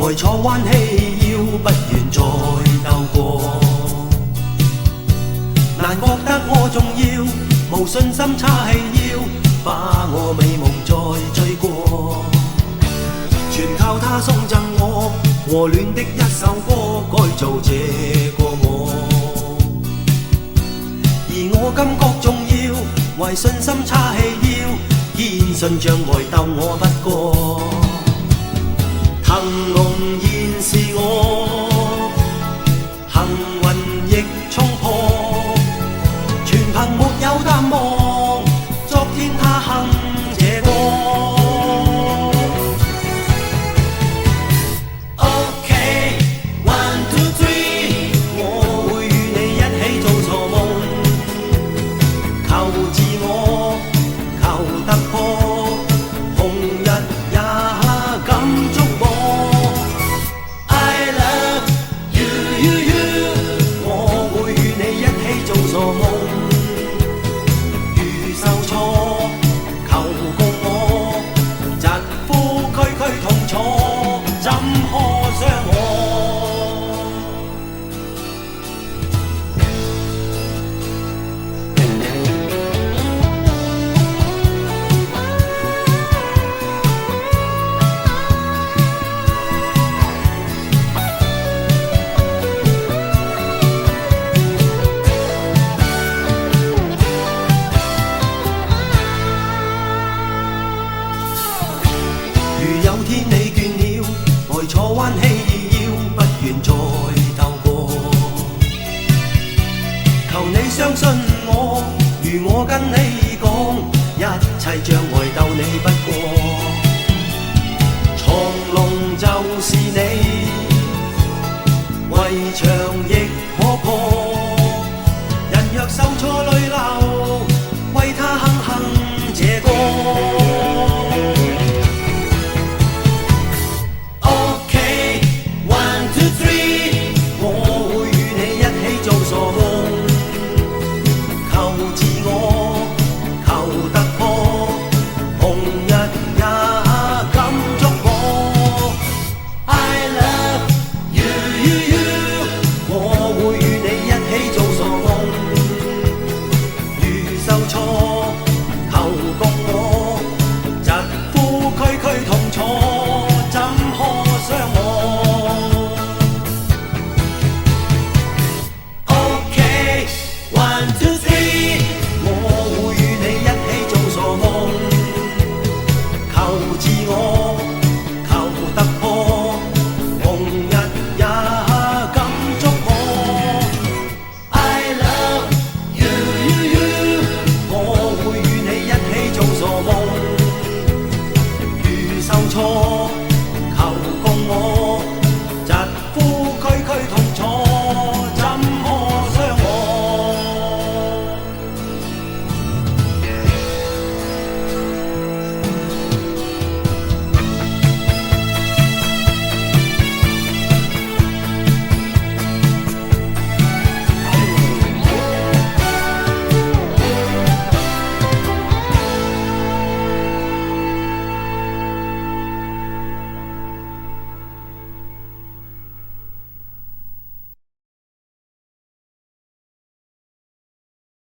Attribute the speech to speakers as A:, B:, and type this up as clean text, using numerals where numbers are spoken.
A: 呆坐彎起腰，不願再鬥過。難覺得我重要，無信心叉起腰，把我美夢再追過。全靠他送贈我和戀的一首歌，改造這個我。而我感覺重要，為信心叉起腰，堅信障礙鬥我不過。騰龍現是我，幸運亦衝破，全憑沒有淡忘，昨天他哼這歌。OK one two three， 我會與你一起做傻夢，求自我，求突破，紅日也敢觸摸。傻夢，如受挫，求共我，疾呼區區痛楚，怎可傷我？如有天你倦了，呆坐彎起腰，不願再鬥過。求你相信我，如我跟你講，一切障礙鬥你不過。藏龍就是你，圍牆亦可破。人若受挫淚流，為他哼哼這歌。我會與你一起做傻夢。